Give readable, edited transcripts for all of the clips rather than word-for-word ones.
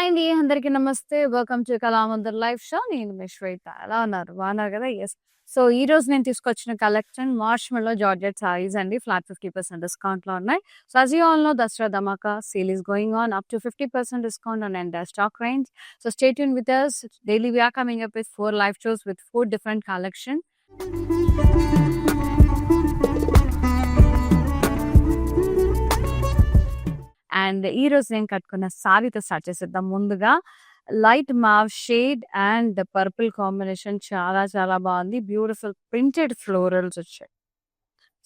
Hi అండి. అందరికీ నమస్తే. Welcome to Kalamandir live show. నేను మీ శ్వేత. ఎలా ఉన్నారు? బాగున్నారు కదా? యెస్. సో, ఈరోజు నేను తీసుకొచ్చిన కలెక్షన్ మార్ష్మెల్లో జార్జెట్ సారీస్ అండి. ఫ్లాట్ 50% డిస్కౌంట్‌లో ఉన్నాయి. So, as you all know, Dussehra Dhamaka sale is going on up to 50% discount on entire stock range. So, stay tuned with us. Daily we are coming up with 4 live shows with 4 different collection. And ఈరోజు నేను కట్టుకున్న సారీతో start చేసేద్దాం. ముందుగా light mauve shade and purple combination చాలా చాలా బాగుంది. Beautiful printed florals వచ్చాయి.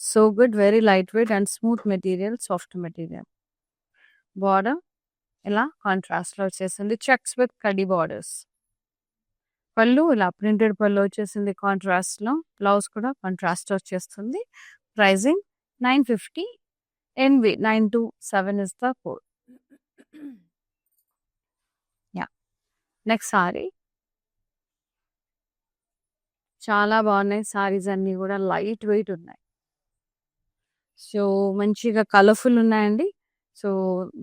So good, very light weight and smooth material, soft material. Border ఇలా కాంట్రాస్ట్ లో వచ్చేసింది. చెక్స్ విత్ కడి బార్డర్స్. పళ్ళు ఇలా ప్రింటెడ్ పళ్ళు వచ్చేసింది కాంట్రాస్ట్ లో. బ్లౌజ్ కూడా కాంట్రాస్ట్ వచ్చేస్తుంది. Pricing 950. NV 927 is the code. Yeah. Next sari. చాలా బాగున్నాయి సారీస్ అన్ని కూడా లైట్ వెయిట్ ఉన్నాయి. సో మంచిగా కలర్ఫుల్ ఉన్నాయండి. సో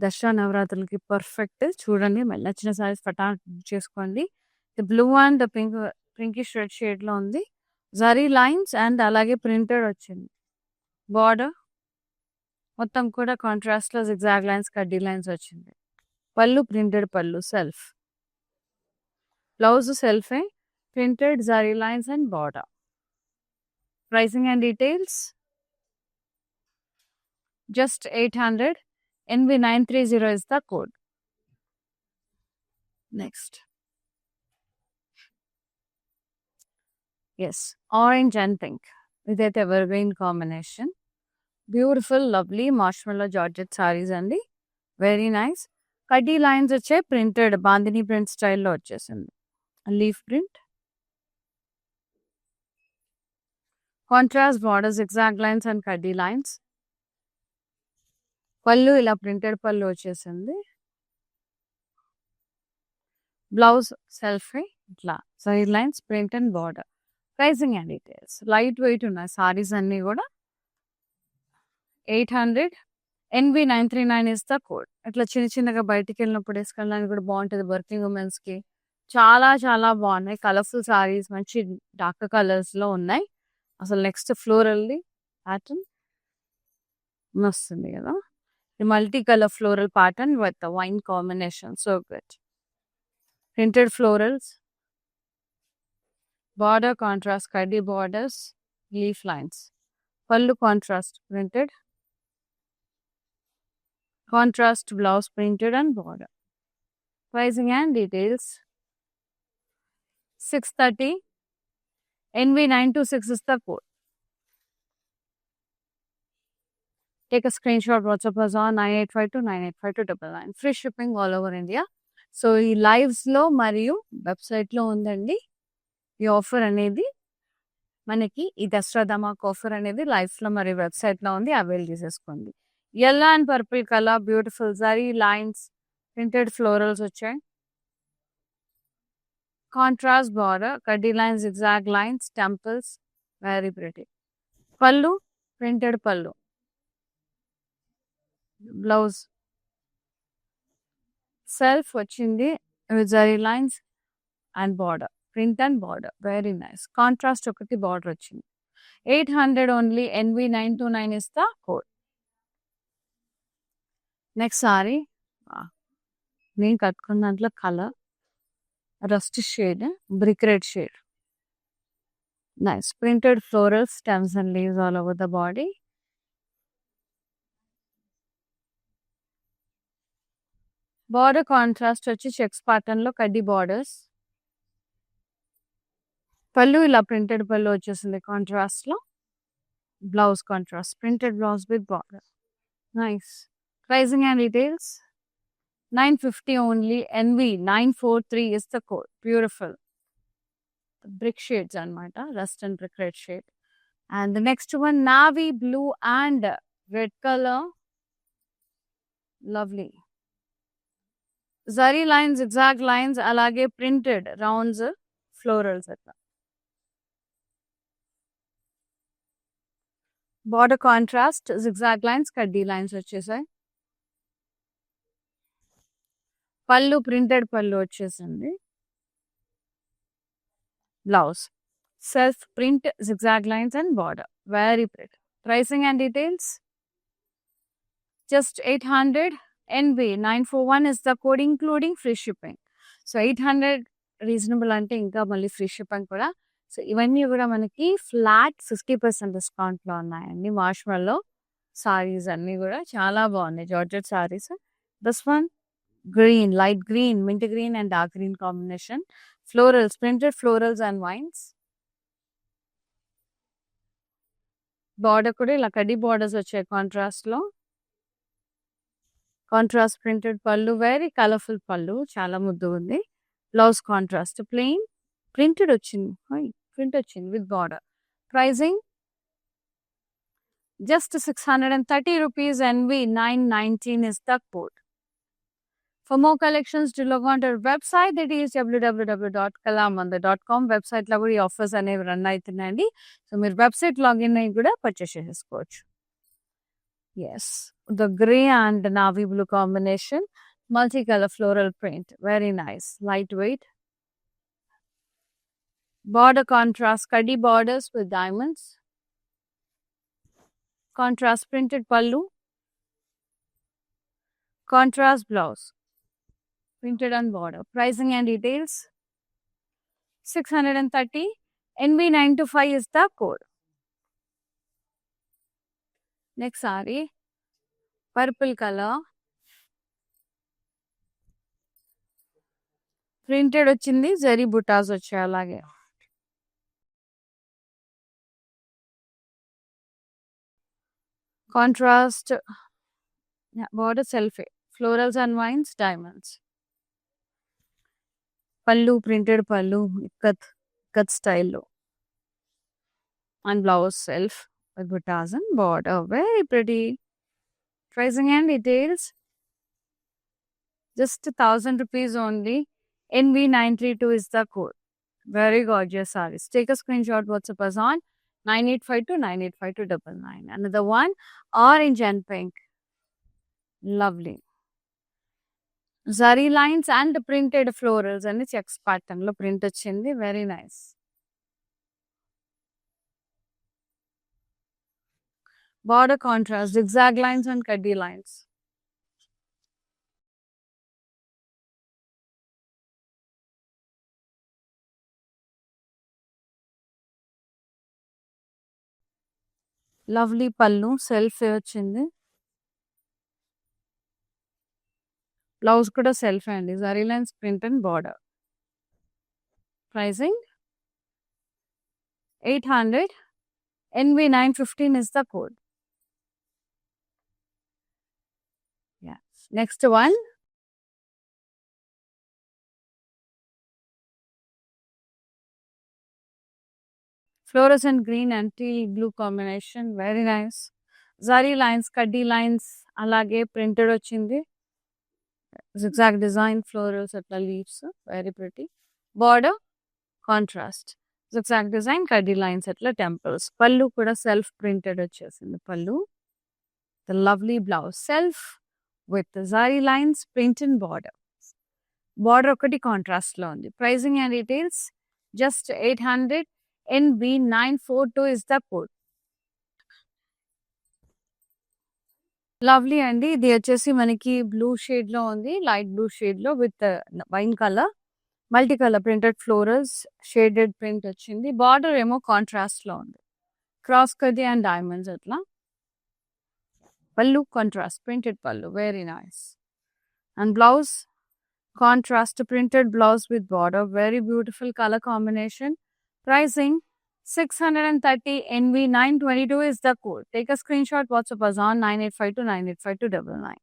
దసరా నవరాత్రులకి పర్ఫెక్ట్. చూడండి, మళ్ళీ నచ్చిన సారీస్ పటాన్ చేసుకోండి. Blue and pinkish red shade లో ఉంది. జరీ లైన్స్ అండ్ అలాగే ప్రింటెడ్ వచ్చింది. బార్డర్ మొత్తం కూడా కాంట్రాస్ట్ లో జిగ్జాగ్ లైన్స్, కడ్డీ లైన్స్ వచ్చింది. Pallu printed pallu, self. Blouse సెల్ఫే, printed zari lines and border. Pricing and details just 800. NV 930 is the code. Next. Yes, orange and pink. With evergreen combination. Beautiful, lovely marshmallow Georgette Sarees అండి. Very nice. కడ్డీ lines వచ్చాయి. Printed bandhani print స్టైల్లో వచ్చేసింది. Leaf print, contrast border, zigzag lines and కడ్డీ lines. పళ్ళు ఇలా printed పళ్ళు వచ్చేసింది. బ్లౌజ్ సెల్ఫ్ ఇట్లా side lines, print and border. Pricing and details. Light weight ఉన్నాయి సారీస్ అన్ని కూడా. 800. NV 939 is the code. ఇట్లా చిన్న చిన్నగా బయటికి వెళ్ళినప్పుడు వేసుకెళ్ళడానికి కూడా బాగుంటుంది. వర్కింగ్ ఉమెన్స్ కి చాలా చాలా బాగున్నాయి. కలర్ఫుల్ సారీస్, మంచి డార్క్ కలర్స్ లో ఉన్నాయి. అసలు నెక్స్ట్ ఫ్లోరల్ ది ప్యాటర్న్ వస్తుంది కదా. Multi colour floral pattern with wine combination. So good. Printed florals, border contrast, కడ్డీ బార్డర్స్, లీఫ్ లైన్స్. పళ్ళు contrast printed, contrast blouse printed and border. Pricing and details 630. NV 926 is the code. Take a screenshot, WhatsApp us on 9852985299. Free shipping all over India. So ఈ lives లో మరియు website లో ఉందండి ఈ offer అనేది. మనకి ఈ దసరా ధమాక్ ఆఫర్ అనేది లైవ్స్ లో మరియు వెబ్సైట్ లో ఉంది. అవైల్ చేసేసుకోండి. yellow and purple color, beautiful zari lines, printed florals వచ్చాయి. కాంట్రాస్ట్ బార్డర్, కడ్డీ lines, zigzag lines, temples, very pretty. పళ్ళు ప్రింటెడ్ పళ్ళు. బ్లౌజ్ సెల్ఫ్ వచ్చింది with zari lines and border, print and border, very nice. Contrast ఒకటి border వచ్చింది. 800 only. NV 929 is the code. Next sorry. నేను కట్టుకున్న దాంట్లో colour rust shade, brick red shade. Nice. Printed florals, stems and leaves all over the body. Border contrast వచ్చి checks pattern లో కడ్డీ borders. Pallu ఇలా printed పళ్ళు వచ్చేసింది కాంట్రాస్ట్ లో. Blouse contrast, printed blouse with border. Nice. Pricing and details 950 only. NV 943 is the code. Beautiful. The brick shades anamata, rust and brick red shade. And the next one, navy blue and red color. Lovely. Zari lines, zigzag lines, alage printed rounds, florals atla. Border contrast, zigzag lines, kaddi lines వచ్చేసాయి. పళ్ళు printed పళ్ళు వచ్చేసింది. Blouse self print zigzag lines and border. Very pretty. Pricing and details just 800 NB 941 is the code including free shipping. So 800 reasonable అంటే ఇంకా మళ్ళీ free shipping కూడా. So ఇవన్నీ కూడా మనకి ఫ్లాట్ 50% డిస్కౌంట్లో ఉన్నాయండి. మార్ష్మెల్లో సారీస్ అన్నీ కూడా చాలా బాగున్నాయి. Georgette sarees. This one green, light green, mint green and dark green combination. Florals, printed florals and vines. Border కూడా ఇలా కడ్డీ బార్డర్స్ వచ్చాయి కాంట్రాస్ట్లో. కాంట్రాస్ట్ ప్రింటెడ్ పళ్ళు, వెరీ కలర్ఫుల్ పళ్ళు, చాలా ముద్దు ఉంది. బ్లౌజ్ కాంట్రాస్ట్ ప్లెయిన్ ప్రింటెడ్ వచ్చింది, ప్రింట్ వచ్చింది with border. Pricing just 630 rupees NV 919 is the code. For more collections, do log on to our website, that is www.kalamandir.com. Website లో కూడా ఈ ఆఫర్స్ అనేవి రన్ అవుతున్నాయండి. సో మీరు వెబ్సైట్ లాగిన్ అయ్యి కూడా పర్చేస్ చేసుకోవచ్చు. Yes, the grey and navy blue combination, multi colour floral print, very nice, light weight. Border contrast, kaddi borders with diamonds. Contrast printed pallu. Contrast blouse. Printed on border. Pricing and details 630. NB925 is the code. Next saree, purple color. Printed వచ్చింది, జరీ బుటాస్ వచ్చాయి అలాగే. Contrast border self, florals and vines, diamonds. Pallu, printed pallu, ikat style lo. And blouse self with buttas and border, very pretty. Pricing and details just 1,000 rupees only. NB932 is the code. Very gorgeous sarees. Take a screenshot, WhatsApp us on 9852985299. Another one, orange and pink. Lovely. Zari lines and printed florals and checks pattern lo print వచ్చింది, very nice. Border contrast, zigzag lines and kaddi lines. Lovely pallu, self వచ్చింది. Blouse కూడా self అండి, zari lines print and border. Pricing 800. NB915 is the code. Yeah. Next one, fluorescent green and teal blue combination, very nice. Zari lines, kaddi lines alage printed వచ్చింది. Zigzag design, florals atla leaves, very pretty. Border contrast, zigzag design, kaddi lines atla temples. Pallu kuda self printed వచ్చేసింది pallu. The lovely blouse self with the zari lines, print and border. Border ఒకటి contrast లో ఉంది. Pricing and details just 800. NB942 is the code. Lovely అండి, ఇది వచ్చేసి మనకి blue shade లో ఉంది, లైట్ బ్లూ షేడ్ లో with wine colour, multi colour printed florals, shaded print వచ్చింది. బార్డర్ ఏమో కాంట్రాస్ట్ లో ఉంది, క్రాస్ కది అండ్ డైమండ్స్ అట్లా. పల్లు కాంట్రాస్ట్ ప్రింటెడ్ పల్లు, very nice. And blouse contrast printed blouse with border, very beautiful colour combination. Pricing 630. NB922 is the code. Take a screenshot, WhatsApp us on 9852985299.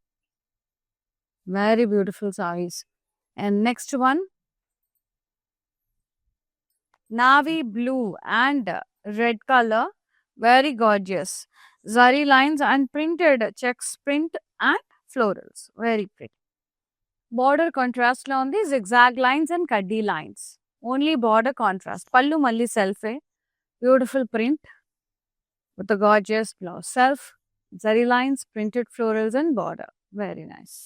Very beautiful sarees. And next one, navy blue and red color, very gorgeous. Zari lines and printed checks print and florals, very pretty. Border contrast lo undi, zigzag lines and kaddi lines. Only border contrast. Pallu malli self, beautiful print with a gorgeous blouse. Self, zari lines, printed florals and border. Very nice.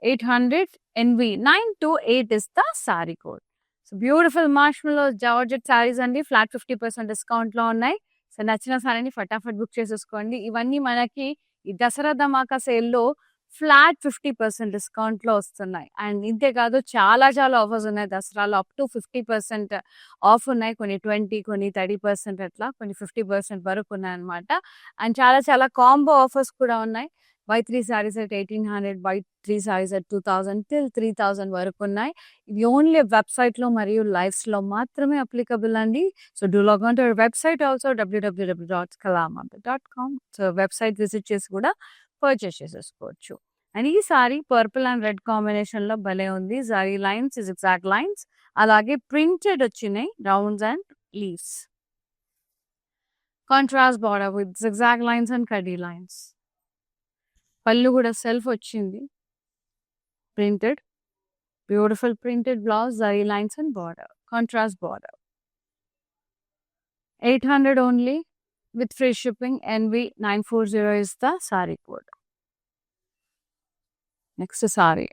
800 NV 928 is the saree code. So beautiful మార్ష్మెల్లో georgette saris అండి flat 50% డిస్కౌంట్లో ఉన్నాయి. So నచ్చిన సారీని ఫటాఫట్ book చేసేసుకోండి. ఇవన్నీ మనకి ఈ దసరా ధమాకా సేల్లో ఫ్లాట్ 50% డిస్కౌంట్లో వస్తున్నాయి. అండ్ ఇంతే కాదు చాలా చాలా ఆఫర్స్ ఉన్నాయి దసరాలో. అప్ టు 50% ఆఫ్ ఉన్నాయి. కొన్ని 20, కొన్ని 30% అట్లా, కొన్ని 50% వరకు ఉన్నాయన్నమాట. అండ్ చాలా చాలా కాంబో ఆఫర్స్ కూడా ఉన్నాయి. By 3 sarees at 1800, by 3 sarees at 2000 till 3000 వరకు ఉన్నాయి. ఇవి ఓన్లీ వెబ్సైట్లో మరియు లైవ్స్లో మాత్రమే అప్లికబుల్ అండి. So do log on to our website also www.kalamandir.com. So website visit చేసి కూడా పర్చేస్ చేసేసుకోవచ్చు. అండ్ ఈ సారీ పర్పుల్ అండ్ రెడ్ కాంబినేషన్లో భలే ఉంది. జరీ లైన్స్, జిగ్జాగ్ లైన్స్, అలాగే ప్రింటెడ్ వచ్చినాయి rounds and leaves. Contrast border with zigzag lines and khadi lines. పళ్ళు కూడా సెల్ఫ్ వచ్చింది, printed, beautiful printed blouse, zari lines and border, contrast border. 800 only with free shipping. NV940 is the saree code. Next saree.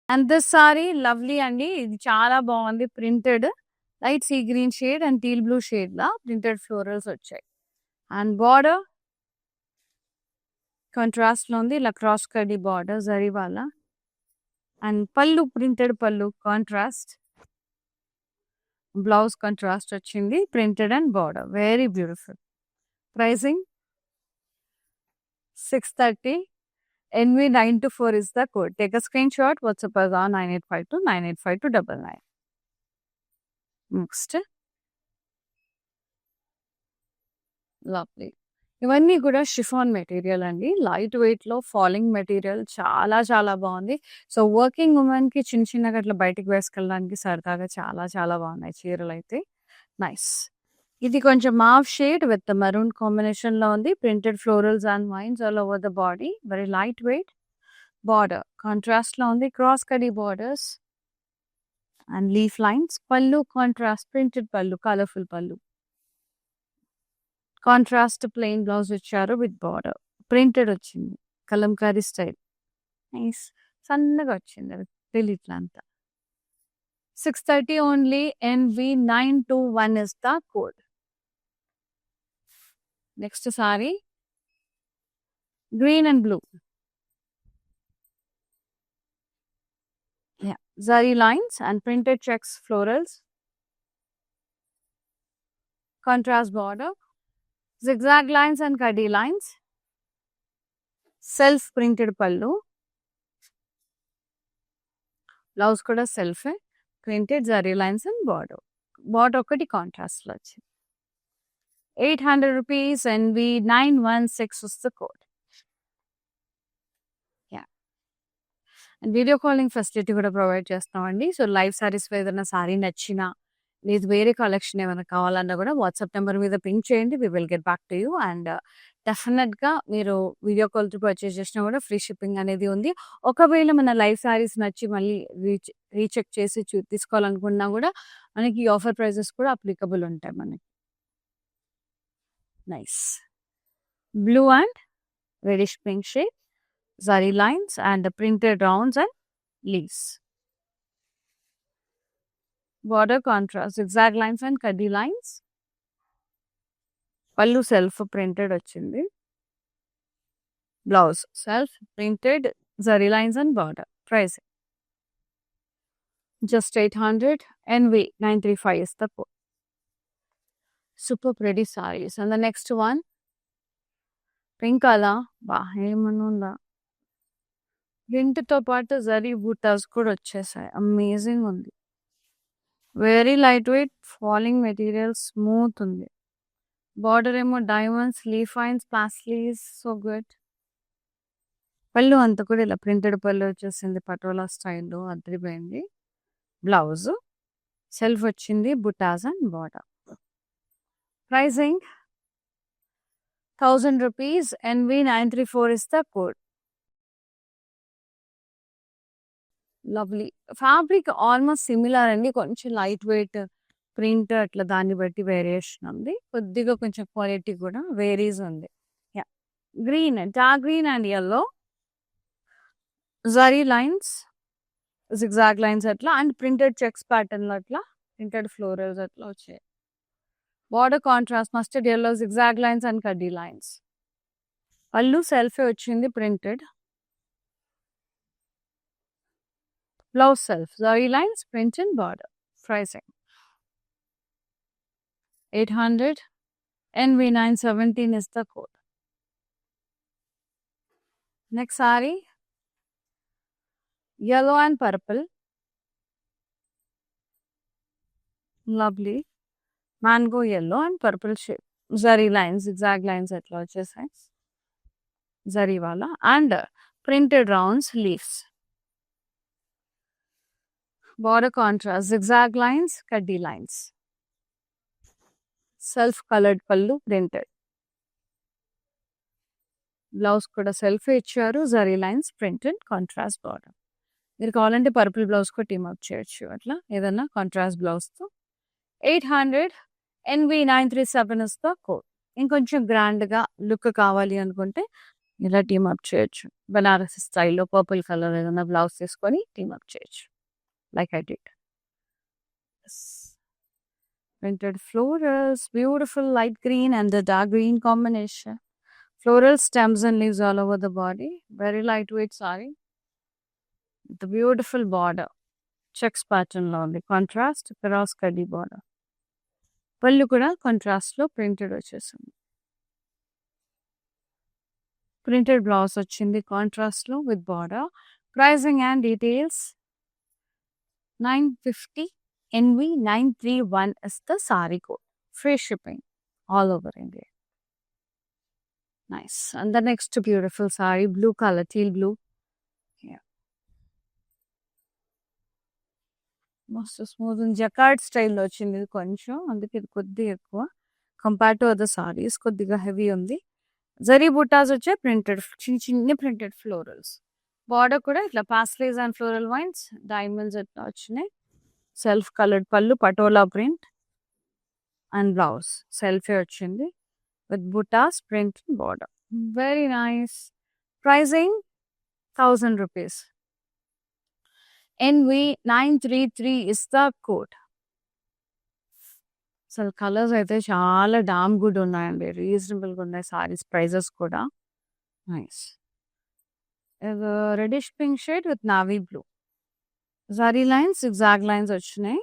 And this saree lovely andi. ఇది చాలా బాగుంది. Printed light sea green shade and teal blue shade law printed florals వచ్చాయి. And border contrast లో ఉంది, ఇలా cross కడ్డీ border zari వాళ్ళ. And పళ్ళు ప్రింటెడ్ పళ్ళు, కాంట్రాస్ట్ బ్లౌజ్ కాంట్రాస్ట్ వచ్చింది, printed and border, very beautiful. Pricing 630. NV924 is the code. Take a screenshot, WhatsApp us on 9852985299. Next. Lovely. ఇవన్నీ కూడా షిఫాన్ మెటీరియల్ అండి. లైట్ వెయిట్లో ఫాలింగ్ మెటీరియల్, చాలా చాలా బాగుంది. సో వర్కింగ్ ఉమెన్కి చిన్న చిన్నగా అట్లా బయటికి వేసుకెళ్ళడానికి సరదాగా చాలా చాలా బాగున్నాయి చీరలు అయితే. నైస్. ఇది కొంచెం మావ్ షేడ్ విత్ మరూన్ కాంబినేషన్లో ఉంది. Printed florals and wines all over the body, very light wait. Border కాంట్రాస్ట్లో ఉంది, cross khadi borders and leaf lines. పళ్ళు కాంట్రాస్ట్ ప్రింటెడ్ పళ్ళు, కలర్ఫుల్ పళ్ళు. కాంట్రాస్ట్ ప్లెయిన్ బ్లౌజ్ ఇచ్చారు విత్ బార్డర్, ప్రింటెడ్ వచ్చింది, కలంకారీ స్టైల్. నైస్, సన్నగా వచ్చింది అది ఇట్లా అంతా. 630 only. NV921 is the code. Next sorry green and blue. Zari lines and printed checks florals. Contrast border. Zigzag lines and kadi lines. Self printed pallu. Blouse kuda self printed zari lines and border. Border okati contrast lo vachindi. 800 rupees. NV916 is the code. And video calling facility కూడా provide చేస్తామండి. So live సారీస్లో ఏదైనా sorry నచ్చినా, లేదు వేరే collection ఏమైనా కావాలన్నా కూడా WhatsApp number మీద పింక్ చేయండి. We will get back to you. And డెఫినెట్గా మీరు వీడియో కాల్తో పర్చేస్ చేసినా కూడా ఫ్రీ షిప్పింగ్ అనేది ఉంది. ఒకవేళ మన లైవ్ సారీస్ నచ్చి మళ్ళీ రీచెక్ చేసి తీసుకోవాలనుకున్నా కూడా మనకి ఆఫర్ ప్రైజెస్ కూడా అప్లికబుల్ ఉంటాయి మనకి. Nice. Blue and reddish pink shade, zari lines and the printed rounds and leaves. Border contrast, zigzag lines and kadi lines. Pallu self printed ochindi. Blouse self printed zari lines and border. Price just 800. NV935 is the code. Super pretty sarees. And the next one, pink color. Bahemanunda. ప్రింట్తో పాటు జరీ బూటాస్ కూడా వచ్చేసాయి. Amazing ఉంది. Very light wait falling material, smooth ఉంది. Border ఏమో diamonds, leaf lines, paisleys, so good. పళ్ళు అంతా కూడా ఇలా ప్రింటెడ్ పళ్ళు వచ్చేసింది, పటోలా స్టైల్లో అదిరిపోయింది. బ్లౌజ్ సెల్ఫ్ వచ్చింది, butas and border. Pricing 1000 rupees. NV934 is the code. Lovely. Fabric almost similar అండి, కొంచెం లైట్ వెయిట్ ప్రింట్ అట్లా దాన్ని బట్టి వేరియేషన్ ఉంది. కొద్దిగా కొంచెం క్వాలిటీ కూడా వేరీస్ ఉంది. Green, dark green and yellow. Zari lines, zigzag lines అట్లా అండ్ ప్రింటెడ్ చెక్స్ ప్యాటర్న్ లో అట్లా ప్రింటెడ్ ఫ్లోరల్స్ అట్లా వచ్చాయి. Border contrast mustard yellow, zigzag lines and కడ్డీ lines. పళ్ళు సెల్ఫే వచ్చింది printed. Blouse self, zari lines, print and border. Pricing 800, NV917 is the code. Next saree, yellow and purple. Lovely. Mango yellow and purple shape. Zari lines, zigzag lines అట్లా వచ్చేసాయి. Zari wala and printed rounds leaves. Border contrast, zigzag lines, kaddi lines. Self colored pallu printed. Blouse kuda self ఇచ్చారు. Zari lines printed contrast border. మీరు కావాలంటే purple blouse కూడా team up చేయొచ్చు. అట్లా ఏదన్నా contrast blouse తో 800, NV937 ఇస్ ద కోడ్. ఇంకొంచెం grand గా లుక్ కావాలి అనుకుంటే ఇలా టీమ్ అప్ చేయొచ్చు. బనారసి స్టైల్లో పర్పుల్ కలర్ ఏదైనా బ్లౌజ్ తీసుకొని టీమ్ అప్ చేయొచ్చు. Like I did. Yes. Printed florals, beautiful light green and the dark green combination. Floral stems and leaves all over the body. Very lightweight saree. The beautiful border. Checks pattern lo undi. Contrast cross kaddi border. Pallu kuda contrast lo printed vachesindi. Printed blouse vachindi contrast lo with border. Pricing and details 950, NV931 is the saree code. Free shipping all over India. Nice. And the next beautiful saree, blue color, teal blue. Yeah. Most smooth and jacquard style lo vachindi koncham. Anduke idi koddi ekkuva. Compared to other sarees, koddiga heavy undi. Zari buttas vache printed, chinni printed florals. Border kuda itla pastels and floral vines, diamonds atla vachinayi. Self colored pallu, patola print and blouse self వచ్చింది with buttas print border. Very nice. Pricing 1000 rupees. NV933 is the code. అసలు colours అయితే చాలా damn good ఉన్నాయండి. రీజనబుల్గా ఉన్నాయి saris prices కూడా. Nice. Reddish pink shade with navy blue. Zari lines, zigzag lines వచ్చినాయి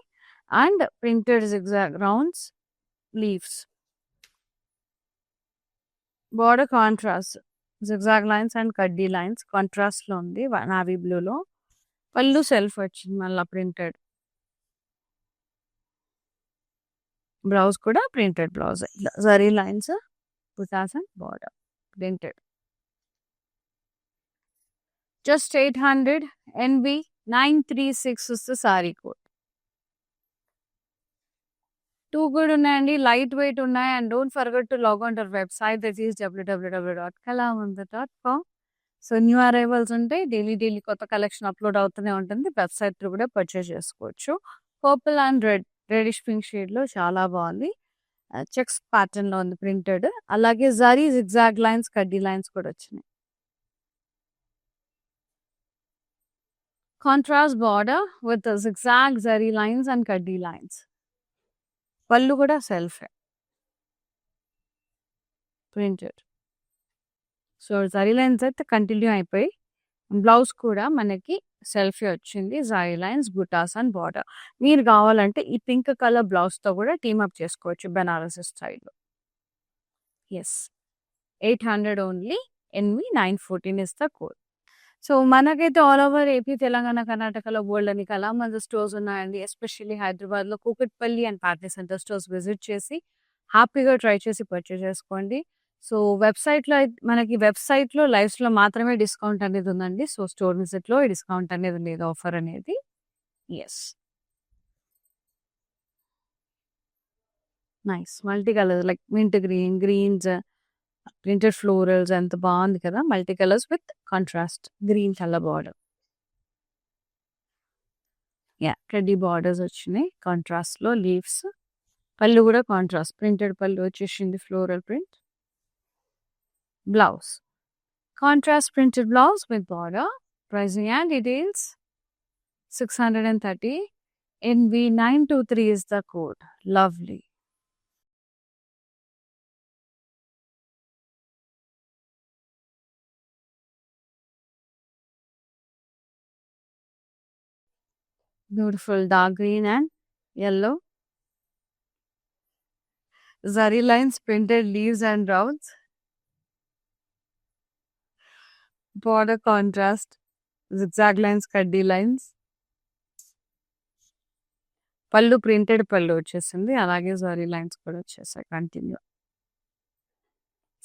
and printed zigzag rounds leaves. Border contrast, zigzag lines and kaddi lines contrast లో ఉంది navy blue లో. పళ్ళు సెల్ఫ్ వచ్చింది మళ్ళీ printed. బ్లౌజ్ కూడా printed blouse. Zari lines, buttas and border printed. Just 800, NV936 is the saree code. Too good ఉన్నాయండి, light weight ఉన్నాయి. And don't forget to log on our website, that is www.kalamandir.com. So new arrivals ఉంటాయి, daily కొత్త collection upload అవుతూనే ఉంటుంది. Website through కూడా purchase చేసుకోవచ్చు. Purple and reddish pink shade లో చాలా బాగుంది. చెక్స్ ప్యాటర్న్ లో ఉంది ప్రింటెడ్. అలాగే జరీ జిగ్జాగ్ లైన్స్, కడ్డీ లైన్స్ కూడా వచ్చినాయి. Contrast border with the zigzag zari lines and kaddi lines. Pallu kuda self printed. So zari lines అయితే కంటిన్యూ అయిపోయి బ్లౌజ్ కూడా మనకి సెల్ఫీ వచ్చింది. Zari lines, butas and border. మీరు కావాలంటే ఈ పింక్ కలర్ బ్లౌజ్ తో కూడా టీమ్ అప్ చేసుకోవచ్చు బనారసి స్టైల్లో. Yes, 800 only. NV914 is the code. So మనకైతే ఆల్ ఓవర్ ఏపీ, తెలంగాణ, కర్ణాటకలో బోల్డ్ అని కలామందిర్ స్టోర్స్ ఉన్నాయండి. ఎస్పెషల్లీ హైదరాబాద్లో Kukatpally and party centre stores visit చేసి హ్యాపీగా ట్రై చేసి పర్చేస్ చేసుకోండి. సో మనకి వెబ్సైట్లో లైవ్స్లో మాత్రమే డిస్కౌంట్ అనేది ఉందండి. సో స్టోర్ విజిట్లో ఈ డిస్కౌంట్ అనేది లేదు, ఆఫర్ అనేది. Yes, nice. Multi colour like mint green, greens, printed florals ఎంత బాగుంది కదా. Multi colours with contrast green colour border. Yeah, కడ్డీ బార్డర్స్ వచ్చినాయి కాంట్రాస్ట్ లో. లీవ్స్, పళ్ళు కూడా కాంట్రాస్ట్ ప్రింటెడ్ పళ్ళు వచ్చేసింది, floral print. Blouse. Contrast printed blouse with border. Pricing and details 630. NV923 is the code. Lovely. Beautiful dark green and yellow. Zari lines, printed leaves and rounds. Border contrast. Zigzag lines, kaddi lines. పళ్ళు printed పళ్ళు వచ్చేసింది. అలాగే zari lines కూడా వచ్చేసాయి continue.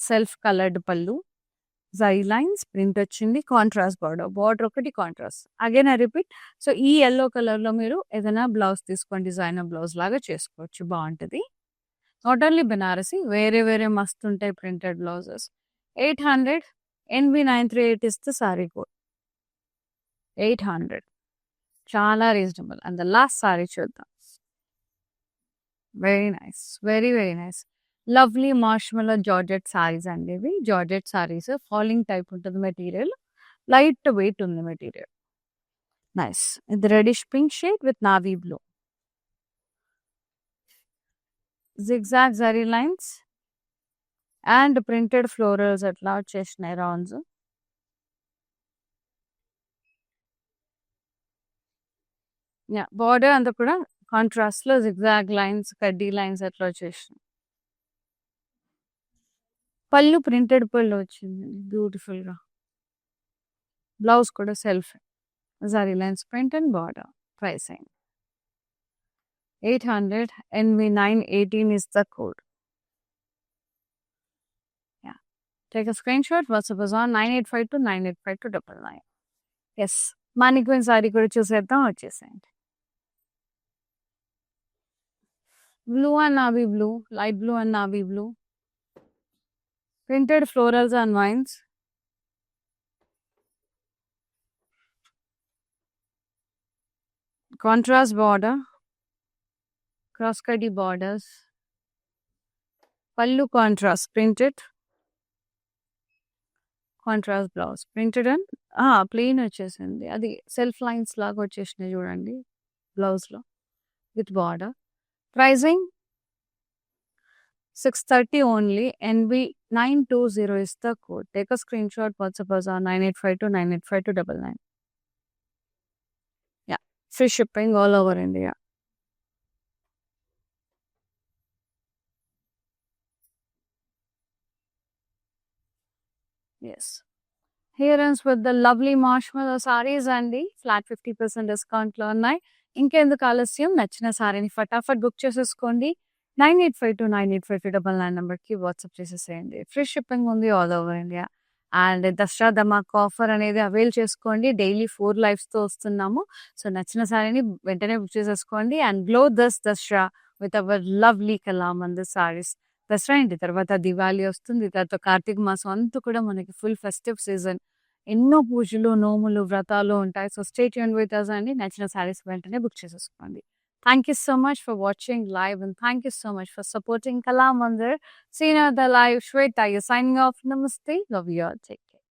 Self coloured పళ్ళు. Zari lines print వచ్చింది. Contrast border. Border ఒకటి contrast. Again I repeat. So ఈ యెల్లో కలర్‌లో మీరు ఏదైనా బ్లౌజ్ తీసుకొని డిజైనర్ బ్లౌజ్ లాగా చేసుకోవచ్చు. బావుంటది. నాట్ ఓన్లీ బెనారసి వేరే వేరే మస్తుంటాయి printed blouses. 800 NB938 is the sari code. 800 చాలా reasonable. And the last sari చూద్దాం. Very nice. Very very nice. Lovely marshmallow georgette saris అండి ఇవి. జార్జెట్ సారీస్ ఫాలింగ్ టైప్ ఉంటుంది మెటీరియల్. లైట్ వెయిట్ ఉంది మెటీరియల్. నైస్. ఇది reddish pink shade with navy blue. Zigzag zari lines and printed florals అట్లా వచ్చేసినాయి rounds. Border అంతా కూడా contrast లో జిగ్జాగ్ లైన్స్, కడ్డీ లైన్స్ అట్లా వచ్చేసినాయి. పళ్ళు ప్రింటెడ్ పళ్ళు వచ్చింది బ్యూటిఫుల్ గా. బ్లౌజ్ కూడా self zari lines print and border. Pricing 800 NV918 is the code. Yeah. Take a screenshot. WhatsApp is on 9852985299. Yes. Mannequin saree కూడా చూసేద్దాం వచ్చేసేయండి. Blue and navy blue, light blue and navy blue. Printed florals and vines. Contrast border. Cross-cutty borders. Pallu contrast printed. Contrast blouse printed and plain వచ్చేసింది. అది self lines లాగా వచ్చేసినాయి చూడండి blouse లో with border. Pricing 630 only. NB920 is the code. Take a screenshot. WhatsApp us on 9852985299. Yeah. Free shipping all over India. Yes. Here ends with the lovely marshmallow sarees and the flat 50% discount లో ఉన్నాయి. ఇంకెందుకు ఆలస్యం, నచ్చిన సారీని ఫటాఫట్ book చేసేసుకోండి. 9852985299 నెంబర్కి WhatsApp చేసేసేయండి. Free shipping ఉంది all over India. And Dasara ధమాకా ఆఫర్ అనేది అవైల్ చేసుకోండి. డైలీ 4 లైవ్స్తో వస్తున్నాము. సో నచ్చిన సారీని వెంటనే బుక్ చేసేసుకోండి. And glow this Dasara with our lovely Kalamandir saris. Dasara ఇంటి తర్వాత దివాళీ వస్తుంది. తర్వాత కార్తీక మాసం అంతా కూడా మనకి ఫుల్ ఫెస్టివ్ సీజన్. ఎన్నో పూజలు, నోములు, వ్రతాలు ఉంటాయి. So stay tuned with us అండి. నచ్చిన సారీస్ వెంటనే బుక్ చేసేసుకోండి. Thank you so much for watching live and thank you so much for supporting Kalamandir. See you at the live. Shweta, you're signing off. Namaste. Love you all. Take care.